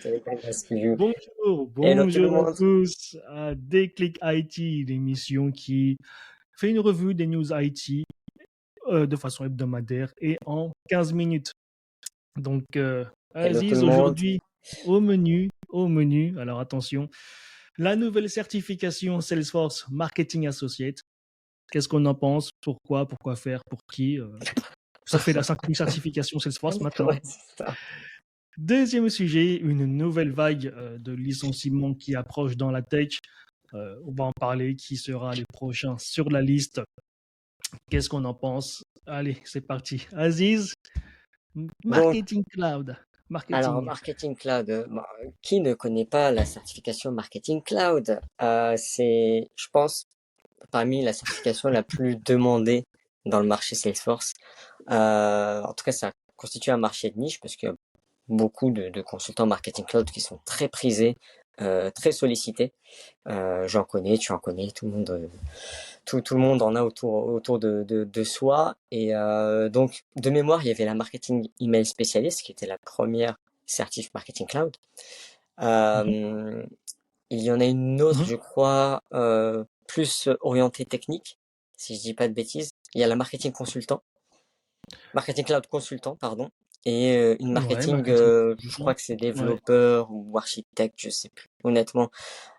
Telegram Rescue. Bonjour, Hello tout le bonjour à monde. tous à Déclic IT, l'émission qui fait une revue des news IT de façon hebdomadaire et en 15 minutes. Donc, Hello tout le Aziz, monde. aujourd'hui, au menu, alors attention, la nouvelle certification Salesforce Marketing Associate. Qu'est-ce qu'on en pense? Pourquoi faire? Pour qui? Ça fait la cinquième certification Salesforce maintenant. Ouais, c'est ça. Deuxième sujet, une nouvelle vague de licenciements qui approche dans la tech. On va en parler. Qui sera les prochains sur la liste? Qu'est-ce qu'on en pense? Allez, c'est parti. Aziz, Donc, Marketing Cloud. alors, Marketing. Marketing Cloud, qui ne connaît pas la certification Marketing Cloud? C'est, je pense, parmi la certification la plus demandée dans le marché Salesforce. En tout cas, ça constitue un marché de niche parce qu'il y a beaucoup de consultants Marketing Cloud qui sont très prisés, très sollicités. J'en connais, tu en connais, tout le monde en a autour de soi. Et donc, de mémoire, il y avait la Marketing Email Specialist, qui était la première certif Marketing Cloud. Mhm, Il y en a une autre, mhm. je crois, plus orientée technique, si je dis pas de bêtises. Il y a la Marketing Cloud Consultant, pardon, et une Ouais, marketing, marketing. je crois que c'est Ouais. développeur ou architecte, je sais plus. Honnêtement,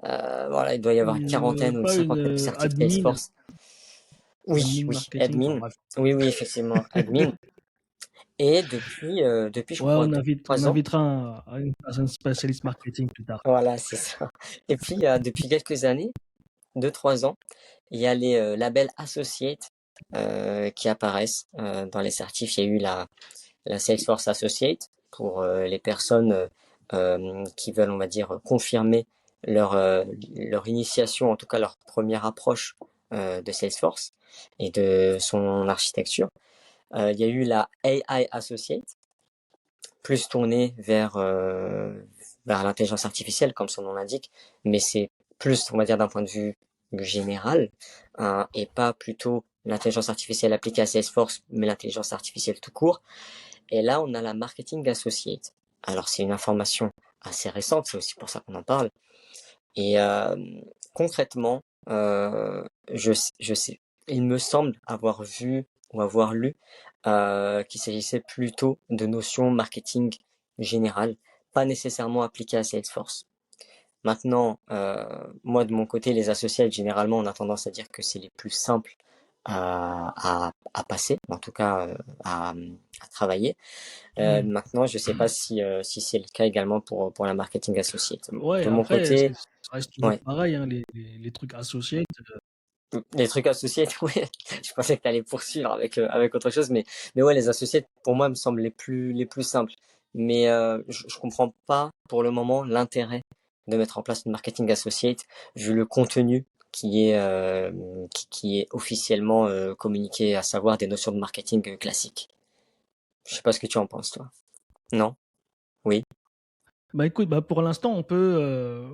voilà, il doit y avoir une quarantaine ou une Pas une cinquantaine de certifs admin, Salesforce. Oui, admin oui, marketing. Enfin admin. bref. Oui, oui, effectivement, admin. Et depuis, je Ouais, crois, on 3 ans. invitera un spécialiste marketing plus tard. Voilà, c'est ça. Et puis, depuis quelques années, 2, 3 ans, il y a les labels Associate qui apparaissent dans les certifs. Il y a eu la Salesforce Associate pour les personnes qui veulent, on va dire, confirmer leur, euh, leur initiation, en tout cas leur première approche de Salesforce et de son architecture. Il y a eu la AI Associate, plus tournée vers l'intelligence artificielle, comme son nom l'indique, mais c'est plus, on va dire, d'un point de vue général, et pas plutôt l'intelligence artificielle appliquée à Salesforce, mais l'intelligence artificielle tout court. Et là, on a la Marketing Associate. Alors, c'est une information assez récente, c'est aussi pour ça qu'on en parle. Et concrètement, je sais, il me semble avoir vu ou avoir lu qu'il s'agissait plutôt de notions marketing générales, pas nécessairement appliquées à Salesforce. Maintenant, moi de mon côté, les associates, généralement, on a tendance à dire que c'est les plus simples à passer, en tout cas à travailler. Hmm. Maintenant, je ne sais pas si c'est le cas également pour la marketing associate. Ouais, De mon après, côté, ça reste toujours ouais. pareil, hein, les trucs associés. Les trucs associés, oui. Je pensais que tu allais poursuivre avec autre chose, mais ouais, les associés, pour moi, me semblent les plus simples. Mais je comprends pas pour le moment l'intérêt de mettre en place une marketing associate vu le contenu qui est officiellement communiqué, à savoir des notions de marketing classiques. Je sais pas ce que tu en penses, toi. Non? Oui. Bah écoute, bah pour l'instant, on peut.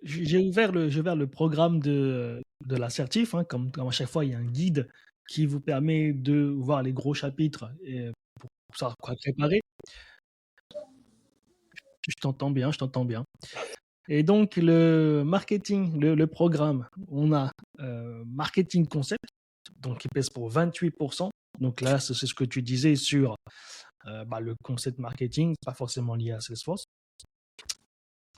J'ai ouvert le programme de l'assertif, hein, comme à chaque fois, il y a un guide qui vous permet de voir les gros chapitres et pour savoir quoi préparer. Je t'entends bien, je t'entends bien. Et donc, le marketing, le programme, on a marketing concept, donc qui pèse pour 28%. Donc là, c'est ce que tu disais sur le concept marketing, pas forcément lié à Salesforce.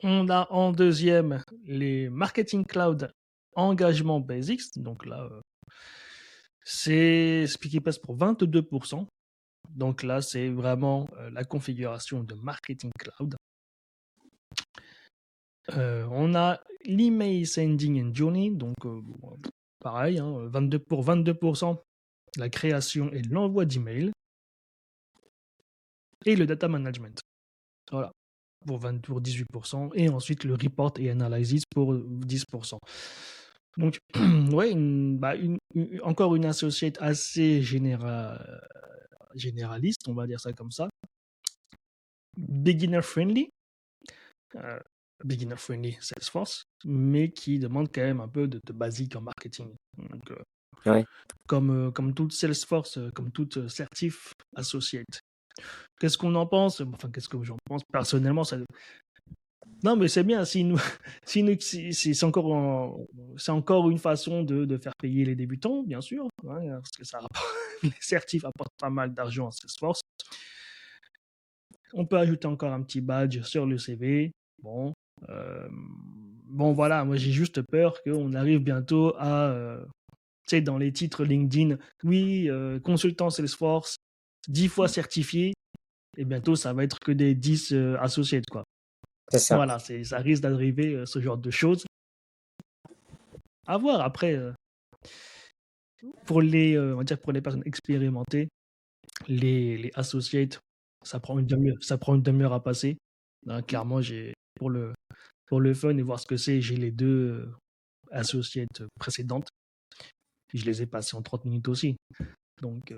On a en deuxième les marketing cloud engagement basics. Donc là, c'est ce qui passe pour 22%. Donc là, c'est vraiment la configuration de marketing cloud. On a l'email sending and journey. Donc pareil, hein, 22%, la création et l'envoi d'email. Et le data management. Voilà. Pour 18%, et ensuite le report et analysis pour 10%. Donc, ouais, encore une associate assez généraliste, on va dire ça comme ça. Beginner friendly, euh, beginner friendly Salesforce, mais qui demande quand même un peu de basique en marketing. Donc, Ouais. comme toute Salesforce, comme toute certif associate. Qu'est-ce qu'on en pense? Enfin, qu'est-ce que j'en pense? Personnellement, Non, mais c'est bien. C'est encore une façon de faire payer les débutants, bien sûr, hein, parce que les certifs apportent pas mal d'argent à Salesforce. On peut ajouter encore un petit badge sur le CV. Bon, voilà. Moi, j'ai juste peur qu'on arrive bientôt à, tu sais, dans les titres LinkedIn, oui, consultant Salesforce, 10 fois certifié, et bientôt, ça va être que des 10 associés, quoi. C'est ça. Voilà, ça risque d'arriver, ce genre de choses. À voir après, on va dire pour les personnes expérimentées, les associates, ça prend une demi-heure à passer. Clairement, pour le fun et voir ce que c'est, j'ai les deux associates précédentes. Je les ai passées en 30 minutes aussi. Donc,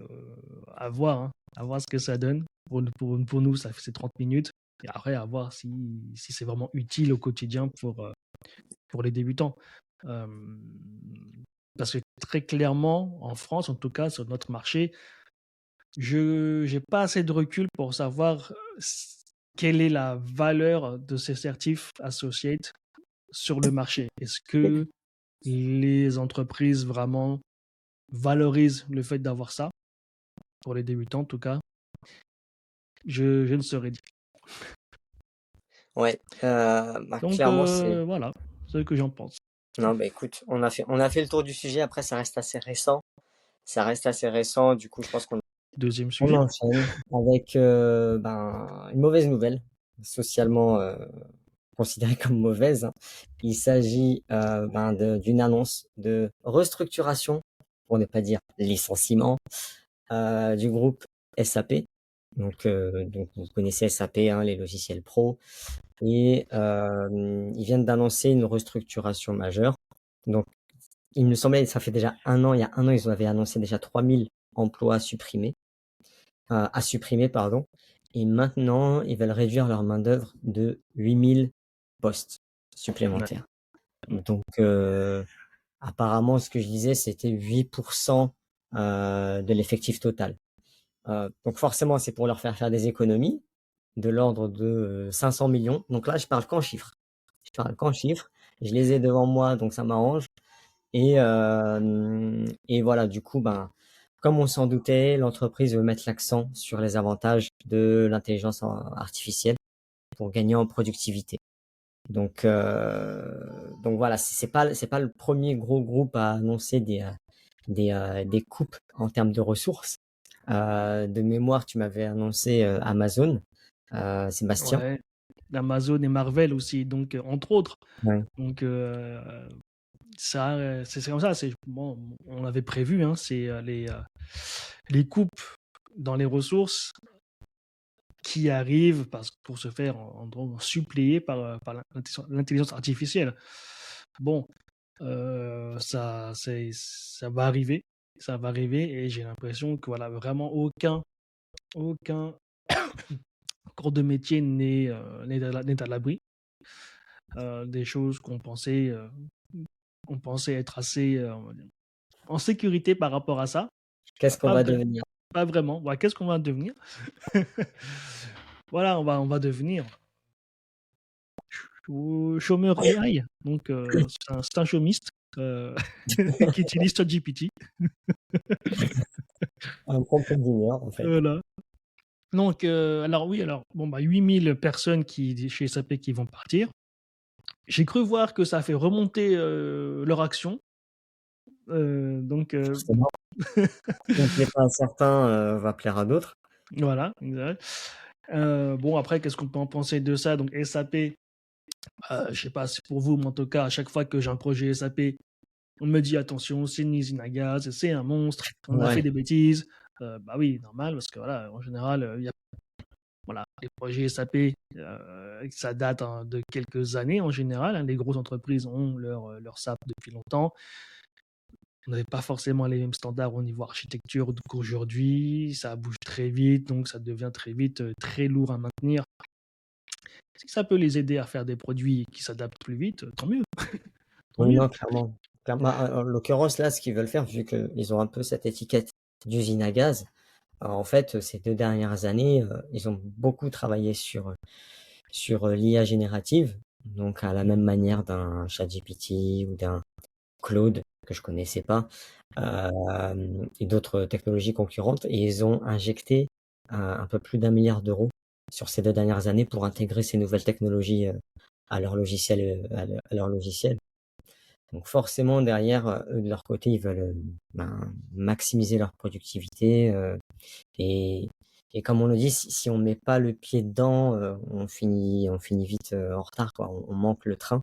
à voir, hein, à voir ce que ça donne. Pour nous, ça fait 30 minutes. Et après, à voir si c'est vraiment utile au quotidien pour les débutants. Euh, Parce que très clairement, en France, en tout cas, sur notre marché, je n'ai pas assez de recul pour savoir quelle est la valeur de ces certifs associates sur le marché. Est-ce que les entreprises vraiment valorisent le fait d'avoir ça, pour les débutants en tout cas? Je ne saurais dire. Ouais, Donc clairement, c'est. voilà, c'est ce que j'en pense. Non, bah écoute, on a fait le tour du sujet. Après, ça reste assez récent. Ça reste assez récent. Du coup, je pense qu'on Deuxième on sujet. enchaîne avec une mauvaise nouvelle, socialement considérée comme mauvaise, hein. Il s'agit d'une annonce de restructuration, pour ne pas dire licenciement, du groupe SAP. Donc vous connaissez SAP, hein, les logiciels pro. Et ils viennent d'annoncer une restructuration majeure. Donc, il me semblait, ça fait déjà un an, il y a un an, ils avaient annoncé déjà 3000 emplois à supprimer, pardon. Et maintenant, ils veulent réduire leur main-d'œuvre de 8000 postes Ouais. supplémentaires. Donc, apparemment, ce que je disais, c'était 8% de l'effectif total. Donc, forcément, c'est pour leur faire des économies de l'ordre de 500 millions. Donc là, je parle qu'en chiffres. Je parle qu'en chiffres. Je les ai devant moi, donc ça m'arrange. Et voilà, du coup, comme on s'en doutait, l'entreprise veut mettre l'accent sur les avantages de l'intelligence artificielle pour gagner en productivité. Donc voilà, c'est pas le premier gros groupe à annoncer des coupes en termes de ressources. De mémoire, tu m'avais annoncé Amazon, Sébastien. Ouais. Amazon et Marvel aussi, donc entre autres. Ouais. Donc ça, c'est comme ça. Bon, on l'avait prévu, hein, c'est les coupes dans les ressources qui arrivent pour se faire suppléer par l'intelligence artificielle. Bon, ça va arriver. Ça va arriver et j'ai l'impression que voilà, vraiment aucun corps de métier n'est à l'abri. Des choses qu'on pensait être assez en sécurité par rapport à ça. Qu'est-ce qu'on Pas va vrai, devenir? pas vraiment. Voilà, qu'est-ce qu'on va devenir? Voilà, on va devenir chômeur AI. Donc, c'est un chômiste qui utilise ChatGPT. Un prompt engineer, en fait. Voilà. Donc, alors oui, bon, 8000 personnes chez SAP qui vont partir. J'ai cru voir que ça a fait remonter leur action. Donc, Forcément. Ce qui ne plaît pas à certains va plaire à d'autres. voilà, exact. Bon, après, qu'est-ce qu'on peut en penser de ça? Donc, SAP, je sais pas si pour vous, mais en tout cas, à chaque fois que j'ai un projet SAP, on me dit attention, c'est une usine à gaz, c'est un monstre, on a fait Ouais. des bêtises. Bah oui, normal, parce que voilà, en général, voilà, les projets SAP, ça date de quelques années en général, hein. Les grosses entreprises ont leur SAP depuis longtemps. On n'avait pas forcément les mêmes standards au niveau architecture qu'aujourd'hui. Ça bouge très vite, donc ça devient très vite très lourd à maintenir. Si ça peut les aider à faire des produits qui s'adaptent plus vite, tant mieux. Tant Oui, mieux. non, clairement. En l'occurrence, là, ce qu'ils veulent faire, vu qu'ils ont un peu cette étiquette d'usine à gaz, en fait, ces 2 dernières années, ils ont beaucoup travaillé sur l'IA générative. donc à la même manière d'un ChatGPT ou d'un Claude que je connaissais pas, et d'autres technologies concurrentes, et ils ont injecté un peu plus d'1 milliard d'euros sur ces 2 dernières années pour intégrer ces nouvelles technologies à leur logiciel, à leur logiciel. Donc forcément derrière, eux de leur côté, ils veulent maximiser leur productivité, et, et comme on le dit, si on met pas le pied dedans, on finit vite en retard, quoi. On manque le train.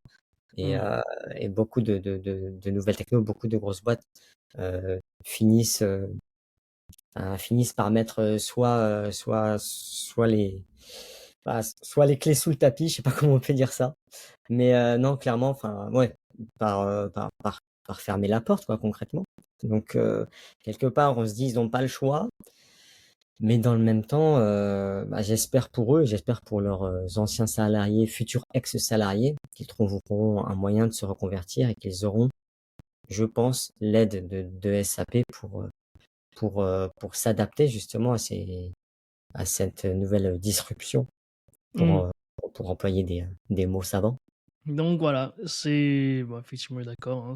Et, Mm. euh, et beaucoup de nouvelles techno, beaucoup de grosses boîtes euh, finissent, finissent par mettre soit les clés sous le tapis, je sais pas comment on peut dire ça. Mais non, clairement, enfin, ouais, par fermer la porte, quoi, concrètement. Donc, quelque part, on se dit, ils n'ont pas le choix. Mais dans le même temps, j'espère pour eux, j'espère pour leurs anciens salariés, futurs ex-salariés, qu'ils trouveront un moyen de se reconvertir et qu'ils auront, je pense, l'aide de SAP pour s'adapter justement à cette nouvelle disruption, pour, Mm. euh, pour employer des mots savants. Donc voilà, c'est bon, effectivement d'accord, hein,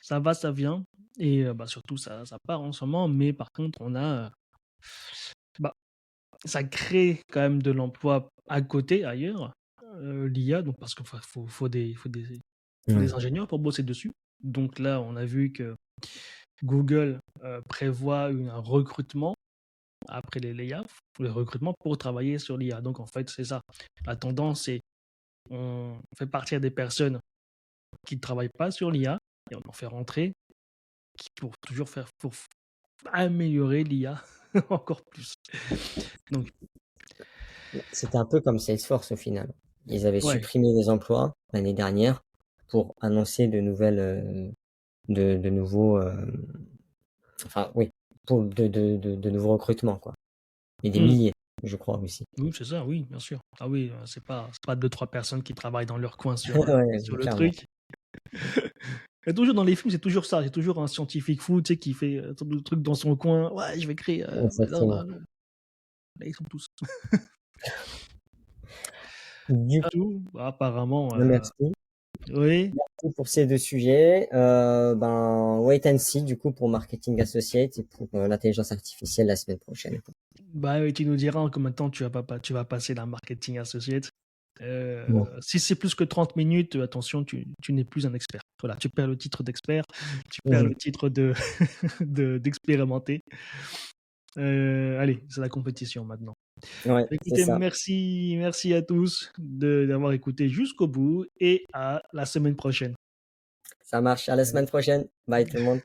ça va, ça vient, et surtout ça part en ce moment, mais par contre on a bah, ça crée quand même de l'emploi à côté, ailleurs, l'IA, donc parce qu'il faut Ouais. des ingénieurs pour bosser dessus. Donc là, on a vu que Google prévoit un recrutement après les layoffs, le recrutement pour travailler sur l'IA. Donc en fait, c'est ça. La tendance, c'est on fait partir des personnes qui ne travaillent pas sur l'IA et on en fait rentrer pour toujours pour améliorer l'IA encore plus. Donc, C'était un peu comme Salesforce au final. Ils avaient ouais. supprimé des emplois l'année dernière pour annoncer de nouveaux, enfin oui, pour de nouveaux recrutements, quoi. Et des Mm. milliers, je crois aussi. Oui, c'est ça, oui, bien sûr. Ah oui, c'est pas deux, trois personnes qui travaillent dans leur coin sur Ouais, le clairement. truc. Et toujours dans les films, c'est toujours ça. C'est toujours un scientifique fou, tu sais, qui fait tout le truc dans son coin. Ouais, je vais créer. Mais non, Exactement. non, non. Là, ils sont tous. Du Tout, apparemment. coup, merci. Oui. Merci pour ces deux sujets. Wait and see, du coup, pour Marketing Associate et pour l'intelligence artificielle la semaine prochaine. Bah, oui, tu nous diras en combien de temps tu vas passer la marketing associate. Bon. Si c'est plus que 30 minutes, attention, tu n'es plus un expert. Voilà, tu perds le titre d'expert, tu perds le Mhm. titre d'expérimenté. Allez, c'est la compétition maintenant. Ouais, c'est Écoutez, ça. merci à tous d'avoir écouté jusqu'au bout et à la semaine prochaine. Ça marche. À la semaine prochaine. Bye tout le monde.